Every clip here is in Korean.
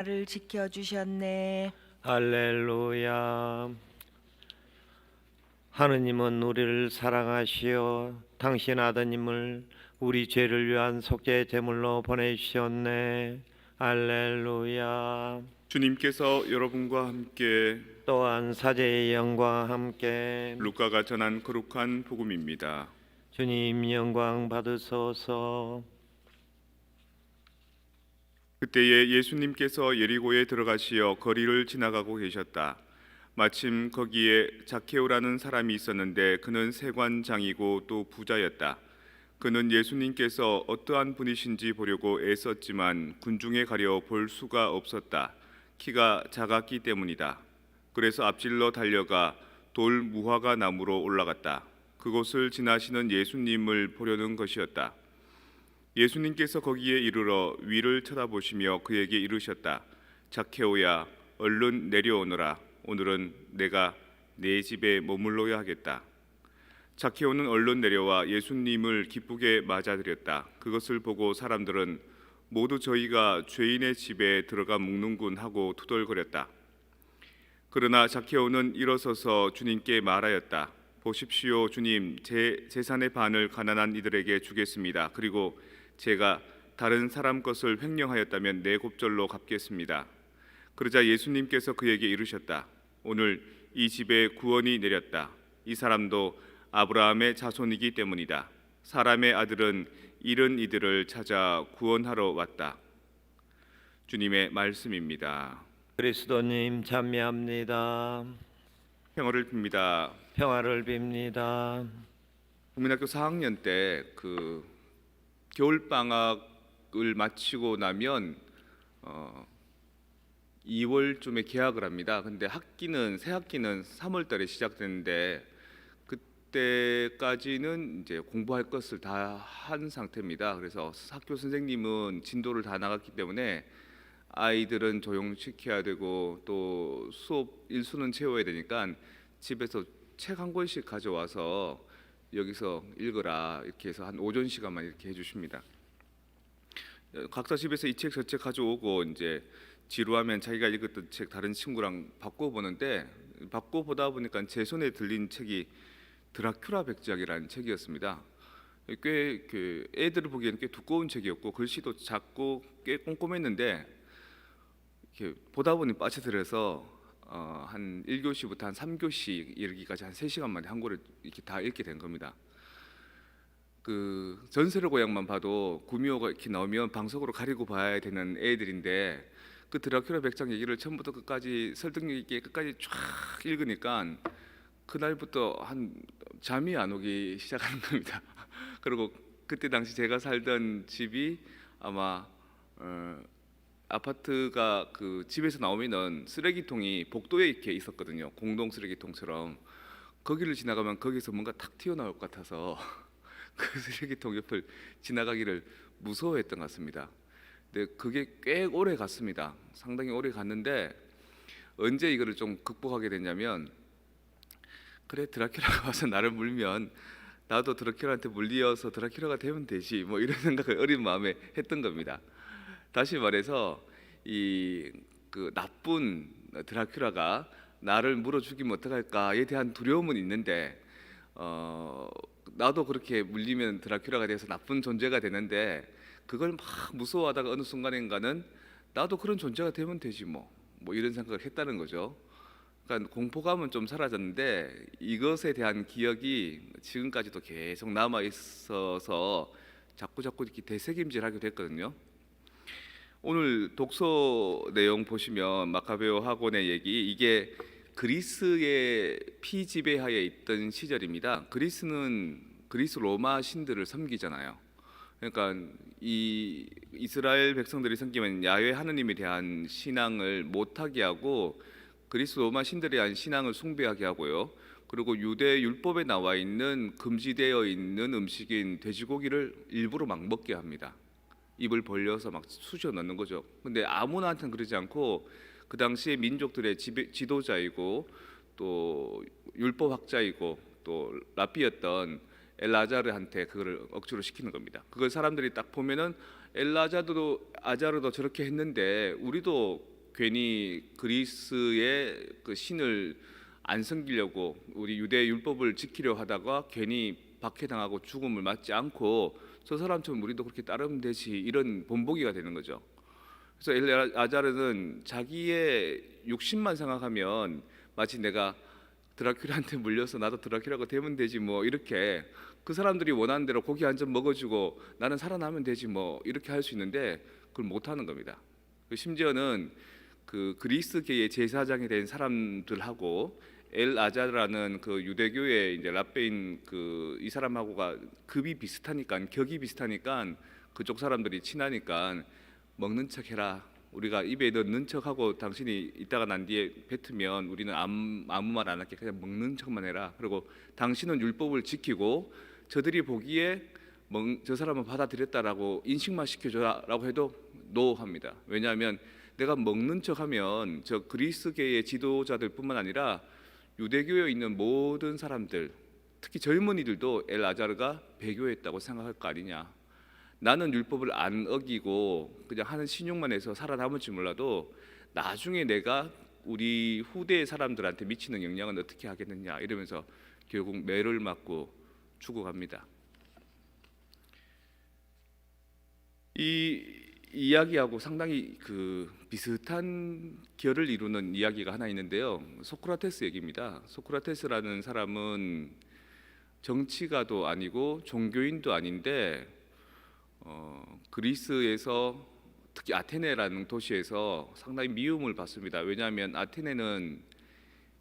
나를 지켜주셨네. 할렐루야. 하느님은 우리를 사랑하시어 당신 아드님을 우리 죄를 위한 속죄 제물로 보내주셨네. 할렐루야. 주님께서 여러분과 함께 또한 사제의 영과 함께 루카가 전한 거룩한 복음입니다. 주님 영광 받으소서. 그때에 예수님께서 예리고에 들어가시어 거리를 지나가고 계셨다. 마침 거기에 자케오라는 사람이 있었는데 그는 세관장이고 또 부자였다. 그는 예수님께서 어떠한 분이신지 보려고 애썼지만 군중에 가려 볼 수가 없었다. 키가 작았기 때문이다. 그래서 앞질러 달려가 돌 무화과 나무로 올라갔다. 그곳을 지나시는 예수님을 보려는 것이었다. 예수님께서 거기에 이르러 위를 쳐다보시며 그에게 이르셨다. 자케오야, 얼른 내려오너라. 오늘은 내가 네 집에 머물러야 하겠다. 자케오는 얼른 내려와 예수님을 기쁘게 맞아들였다. 그것을 보고 사람들은 모두 저희가 죄인의 집에 들어가 묵는군 하고 투덜거렸다. 그러나 자케오는 일어서서 주님께 말하였다. 보십시오, 주님, 제 재산의 반을 가난한 이들에게 주겠습니다. 그리고 제가 다른 사람 것을 횡령하였다면 네 곱절로 갚겠습니다. 그러자 예수님께서 그에게 이르셨다. 오늘 이 집에 구원이 내렸다. 이 사람도 아브라함의 자손이기 때문이다. 사람의 아들은 잃은 이들을 찾아 구원하러 왔다. 주님의 말씀입니다. 그리스도님 찬미합니다. 평화를 빕니다. 평화를 빕니다. 국민학교 4학년 때 그 겨울 방학을 마치고 나면 2월쯤에 개학을 합니다. 근데 새 학기는 3월 달에 시작되는데 그때까지는 이제 공부할 것을 다 한 상태입니다. 그래서 학교 선생님은 진도를 다 나갔기 때문에 아이들은 조용시켜야 되고 또 수업 일수는 채워야 되니까 집에서 책 한 권씩 가져와서 여기서 읽어라 이렇게 해서 한 오전 시간만 이렇게 해주십니다. 각자 집에서 이 책 저 책 가져오고 이제 지루하면 자기가 읽었던 책 다른 친구랑 바꿔보는데 바꿔보다 보니까 제 손에 들린 책이 드라큘라 백작이라는 책이었습니다. 꽤 애들을 보기에는 꽤 두꺼운 책이었고 글씨도 작고 꽤 꼼꼼했는데 이렇게 보다 보니 빠져들어서 한 1교시부터 한 3교시 이르기까지 한 3시간 만에 한 권을 이렇게 다 읽게 된 겁니다. 그 전설의 고향만 봐도 구미호가 이렇게 나오면 방석으로 가리고 봐야 되는 애들인데 그 드라큘라 백작 얘기를 처음부터 끝까지 설득력 있게 끝까지 쫙 읽으니까 그날부터 한 잠이 안 오기 시작하는 겁니다. 그리고 그때 당시 제가 살던 집이 아마 아파트가 그 집에서 나오면은 쓰레기통이 복도에 이렇게 있었거든요. 공동 쓰레기통처럼. 거기를 지나가면 거기서 뭔가 탁 튀어나올 것 같아서 그 쓰레기통 옆을 지나가기를 무서워했던 것 같습니다. 근데 그게 꽤 오래 갔습니다. 상당히 오래 갔는데 언제 이거를 좀 극복하게 됐냐면 그래 드라큘라가 와서 나를 물면 나도 드라큘라한테 물리어서 드라큘라가 되면 되지 뭐 이런 생각을 어린 마음에 했던 겁니다. 다시 말해서 이 그 나쁜 드라큘라가 나를 물어 죽이면 어떡할까에 대한 두려움은 있는데 나도 그렇게 물리면 드라큘라가 돼서 나쁜 존재가 되는데 그걸 막 무서워하다가 어느 순간인가는 나도 그런 존재가 되면 되지 뭐 이런 생각을 했다는 거죠. 그러니까 공포감은 좀 사라졌는데 이것에 대한 기억이 지금까지도 계속 남아 있어서 자꾸 이렇게 되새김질하게 됐거든요. 오늘 독서 내용 보시면 마카베오 학원의 얘기 이게 그리스의 피지배하에 있던 시절입니다. 그리스는 그리스 로마 신들을 섬기잖아요. 그러니까 이 이스라엘 백성들이 섬기면 야훼 하느님에 대한 신앙을 못하게 하고 그리스 로마 신들에 대한 신앙을 숭배하게 하고요. 그리고 유대 율법에 나와 있는 금지되어 있는 음식인 돼지고기를 일부러 막 먹게 합니다. 입을 벌려서 막 쑤셔 넣는 거죠. 근데 아무나한테는 그러지 않고 그 당시에 민족들의 지도자이고 또 율법학자이고 또 랍비였던 엘라자르한테 그거를 억지로 시키는 겁니다. 그걸 사람들이 딱 보면은 엘라자르도 아자르도 저렇게 했는데 우리도 괜히 그리스의 그 신을 안 섬기려고 우리 유대 율법을 지키려 하다가 괜히 박해당하고 죽음을 맞지 않고 저 사람처럼 우리도 그렇게 따르면 되지, 이런 본보기가 되는 거죠. 그래서 엘아자르는 자기의 육신만 생각하면 마치 내가 드라큘라한테 물려서 나도 드라큘라가 되면 되지 뭐, 이렇게 그 사람들이 원하는 대로 고기 한 점 먹어주고 나는 살아나면 되지 뭐, 이렇게 할 수 있는데 그걸 못 하는 겁니다. 심지어는 그 그리스계의 제사장이 된 사람들하고 엘아자르라는 그 유대교의 이제 랍베인 그 이 사람하고가 급이 비슷하니까, 격이 비슷하니까 그쪽 사람들이 친하니까 먹는 척 해라, 우리가 입에 넣는 척하고 당신이 있다가 난 뒤에 뱉으면 우리는 아무 말 안 할게, 그냥 먹는 척만 해라. 그리고 당신은 율법을 지키고 저들이 보기에 저 사람은 받아들였다라고 인식만 시켜줘라라고 해도 노 합니다. 왜냐하면 내가 먹는 척하면 저 그리스계의 지도자들뿐만 아니라 유대교에 있는 모든 사람들, 특히 젊은이들도 엘아자르가 배교했다고 생각할 거 아니냐. 나는 율법을 안 어기고 그냥 하는 신용만 해서 살아남을지 몰라도 나중에 내가 우리 후대 사람들한테 미치는 영향은 어떻게 하겠느냐, 이러면서 결국 매를 맞고 죽어갑니다. 이 이야기하고 상당히 그 비슷한 결을 이루는 이야기가 하나 있는데요. 소크라테스 얘기입니다. 소크라테스라는 사람은 정치가도 아니고 종교인도 아닌데 그리스에서 특히 아테네라는 도시에서 상당히 미움을 받습니다. 왜냐하면 아테네는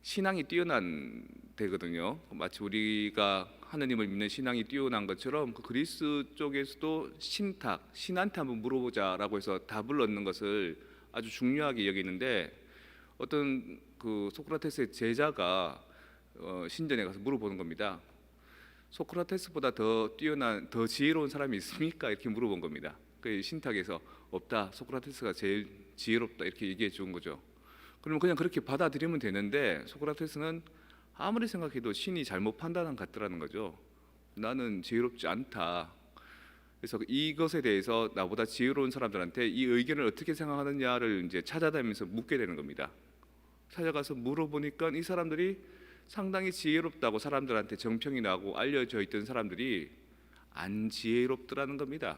신앙이 뛰어난 데거든요. 마치 우리가 하느님을 믿는 신앙이 뛰어난 것처럼 그 그리스 쪽에서도 신한테 한번 물어보자라고 해서 답을 얻는 것을 아주 중요하게 여기는데, 어떤 그 소크라테스의 제자가 신전에 가서 물어보는 겁니다. 소크라테스보다 더 뛰어난, 더 지혜로운 사람이 있습니까? 이렇게 물어본 겁니다. 그 신탁에서 없다, 소크라테스가 제일 지혜롭다, 이렇게 얘기해 준 거죠. 그러면 그냥 그렇게 받아들이면 되는데 소크라테스는 아무리 생각해도 신이 잘못 판단한 것 같더라는 거죠. 나는 지혜롭지 않다. 그래서 이것에 대해서 나보다 지혜로운 사람들한테 이 의견을 어떻게 생각하느냐를 이제 찾아다니면서 묻게 되는 겁니다. 찾아가서 물어보니까 이 사람들이 상당히 지혜롭다고 사람들한테 정평이 나고 알려져 있던 사람들이 안 지혜롭더라는 겁니다.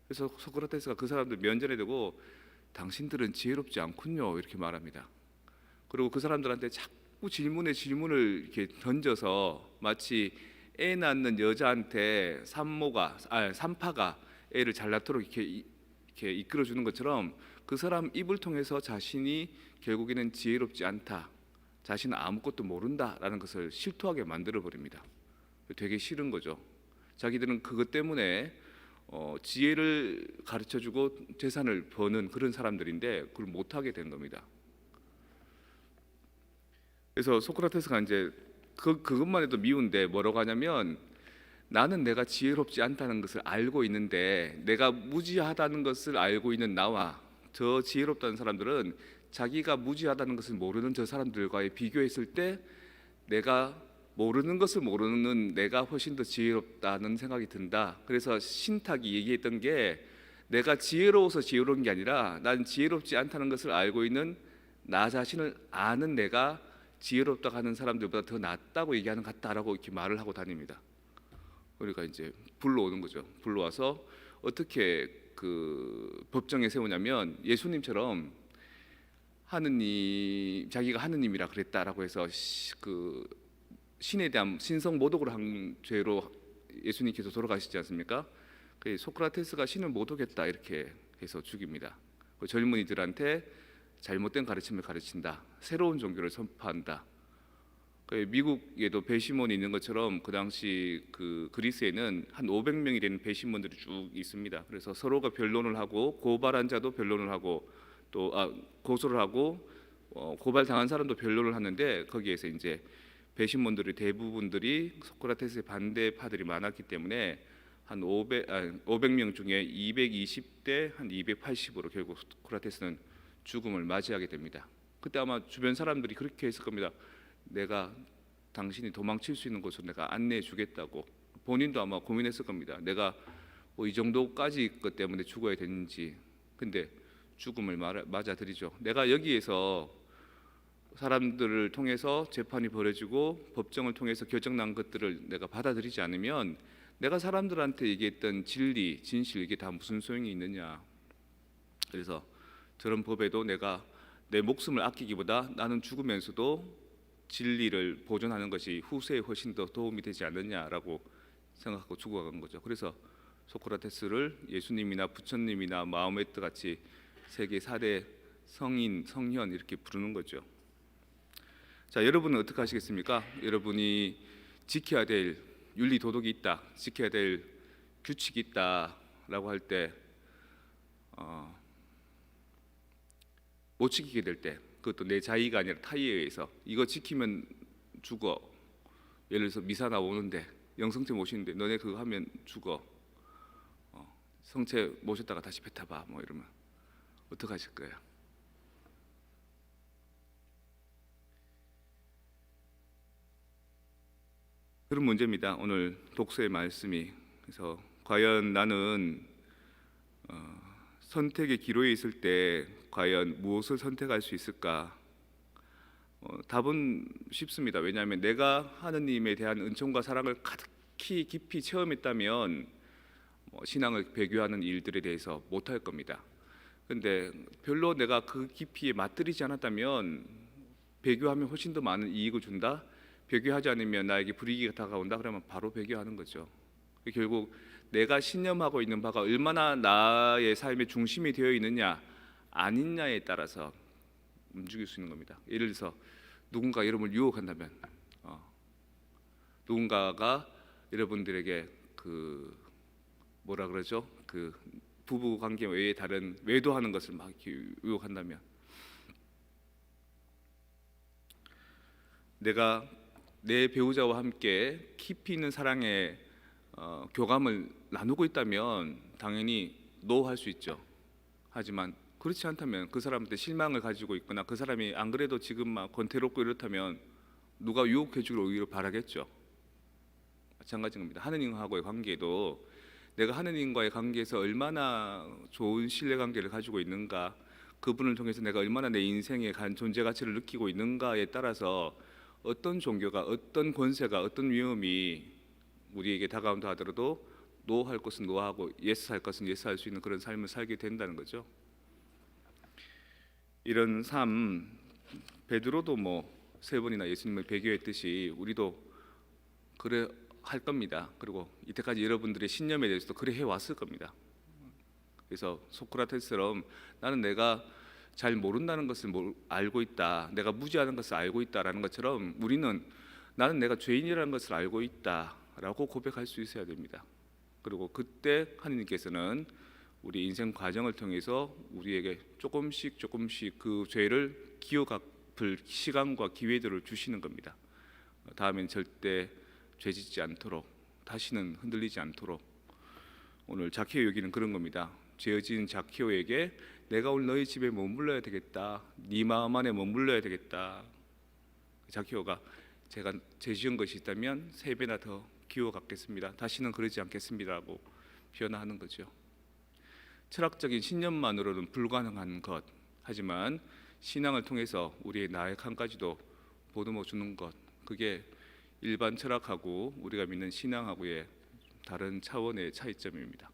그래서 소크라테스가 그 사람들 면전에 대고 당신들은 지혜롭지 않군요, 이렇게 말합니다. 그리고 그 사람들한테 자꾸 질문을 이렇게 던져서 마치 애 낳는 여자한테 산파가 애를 잘 낳도록 이렇게 이끌어주는 것처럼 그 사람 입을 통해서 자신이 결국에는 지혜롭지 않다, 자신은 아무것도 모른다라는 것을 실토하게 만들어 버립니다. 되게 싫은 거죠. 자기들은 그것 때문에 지혜를 가르쳐주고 재산을 버는 그런 사람들인데 그걸 못하게 된 겁니다. 그래서 소크라테스가 이제 그것만 해도 미운데 뭐라고 하냐면, 나는 내가 지혜롭지 않다는 것을 알고 있는데 내가 무지하다는 것을 알고 있는 나와 저 지혜롭다는 사람들은 자기가 무지하다는 것을 모르는 저 사람들과의 비교했을 때 내가 모르는 것을 모르는 내가 훨씬 더 지혜롭다는 생각이 든다. 그래서 신탁이 얘기했던 게 내가 지혜로워서 지혜로운 게 아니라 난 지혜롭지 않다는 것을 알고 있는 나 자신을 아는 내가 지혜롭다고 하는 사람들보다 더 낫다고 얘기하는 것 같다라고 이렇게 말을 하고 다닙니다. 그러니까 이제 불러오는 거죠. 불러와서 어떻게 그 법정에 세우냐면, 예수님처럼 하느님, 자기가 하느님이라 그랬다라고 해서 그 신에 대한 신성 모독을 한 죄로 예수님께서 돌아가시지 않습니까? 그 소크라테스가 신을 모독했다 이렇게 해서 죽입니다. 그 젊은이들한테 잘못된 가르침을 가르친다, 새로운 종교를 선포한다. 그 미국에도 배심원이 있는 것처럼 그 당시 그 그리스에는 한 500명이 되는 배심원들이 쭉 있습니다. 그래서 서로가 변론을 하고 고발한 자도 변론을 하고 또 고소를 하고 고발 당한 사람도 변론을 하는데, 거기에서 이제 배심원들이 대부분들이 소크라테스의 반대파들이 많았기 때문에 한 500명 중에 220대 한 280으로 결국 소크라테스는 죽음을 맞이하게 됩니다. 그때 아마 주변 사람들이 그렇게 했을 겁니다. 내가 당신이 도망칠 수 있는 곳으로 내가 안내해 주겠다고. 본인도 아마 고민했을 겁니다. 내가 뭐 이 정도까지 것 때문에 죽어야 되는지. 근데 죽음을 맞아들이죠. 내가 여기에서 사람들을 통해서 재판이 벌어지고 법정을 통해서 결정난 것들을 내가 받아들이지 않으면 내가 사람들한테 얘기했던 진리, 진실 이게 다 무슨 소용이 있느냐. 그래서 저런 법에도 내가 내 목숨을 아끼기보다 나는 죽으면서도 진리를 보존하는 것이 후세에 훨씬 더 도움이 되지 않느냐라고 생각하고 죽어간 거죠. 그래서 소크라테스를 예수님이나 부처님이나 마호메트 같이 세계 4대 성인, 성현 이렇게 부르는 거죠. 자, 여러분은 어떻게 하시겠습니까? 여러분이 지켜야 될 윤리 도덕이 있다, 지켜야 될 규칙이 있다라고 할 때 못 지키게 될 때, 그것도 내 자의가 아니라 타의에 의해서 이거 지키면 죽어. 예를 들어서 미사 나오는데 영성체 모시는데 너네 그거 하면 죽어. 성체 모셨다가 다시 뱉어봐. 뭐 이러면 어떻게 하실 거예요? 그런 문제입니다. 오늘 독서의 말씀이. 그래서 과연 나는 선택의 기로에 있을 때 과연 무엇을 선택할 수 있을까? 답은 쉽습니다. 왜냐하면 내가 하느님에 대한 은총과 사랑을 가득히 깊이 체험했다면 신앙을 배교하는 일들에 대해서 못할 겁니다. 그런데 별로 내가 그 깊이에 맛들이지 않았다면 배교하면 훨씬 더 많은 이익을 준다. 배교하지 않으면 나에게 불이익이 다가온다. 그러면 바로 배교하는 거죠. 결국 내가 신념하고 있는 바가 얼마나 나의 삶의 중심이 되어 있느냐 아니냐에 따라서 움직일 수 있는 겁니다. 예를 들어서 누군가 여러분을 유혹한다면 누군가가 여러분들에게 그 뭐라 그러죠? 그 부부 관계 외에 다른 외도하는 것을 막 이렇게 유혹한다면 내가 내 배우자와 함께 깊이 있는 사랑의 교감을 나누고 있다면 당연히 노 할 수 있죠. 하지만 그렇지 않다면 그 사람한테 실망을 가지고 있거나 그 사람이 안 그래도 지금 막 권태롭고 이렇다면 누가 유혹해 주기를 오히려 바라겠죠. 마찬가지인 겁니다. 하느님하고의 관계도 내가 하느님과의 관계에서 얼마나 좋은 신뢰관계를 가지고 있는가, 그분을 통해서 내가 얼마나 내 인생의 존재 가치를 느끼고 있는가에 따라서 어떤 종교가, 어떤 권세가, 어떤 위험이 우리에게 다가온다 하더라도 노 할 것은 노하고 예스 할 것은 예스 할 수 있는 그런 삶을 살게 된다는 거죠. 이런 삶, 베드로도 뭐 3번이나 예수님을 배교했듯이 우리도 그래 할 겁니다. 그리고 이때까지 여러분들의 신념에 대해서도 그래 해왔을 겁니다. 그래서 소크라테스처럼 나는 내가 잘 모른다는 것을 알고 있다, 내가 무지하는 것을 알고 있다라는 것처럼 우리는 나는 내가 죄인이라는 것을 알고 있다라고 고백할 수 있어야 됩니다. 그리고 그때 하느님께서는 우리 인생 과정을 통해서 우리에게 조금씩 그 죄를 기억할 시간과 기회들을 주시는 겁니다. 다음엔 절대 죄짓지 않도록, 다시는 흔들리지 않도록. 오늘 자케오 여기는 그런 겁니다. 죄진 자케오에게 내가 오늘 너희 집에 머물러야 되겠다, 네 마음 안에 머물러야 되겠다. 자케오가 제가 죄 지은 것이 있다면 3배나 더 기워 갚겠습니다, 다시는 그러지 않겠습니다라고 변화하는 거죠. 철학적인 신념만으로는 불가능한 것, 하지만 신앙을 통해서 우리의 나약함까지도 보듬어 주는 것, 그게 일반 철학하고 우리가 믿는 신앙하고의 다른 차원의 차이점입니다.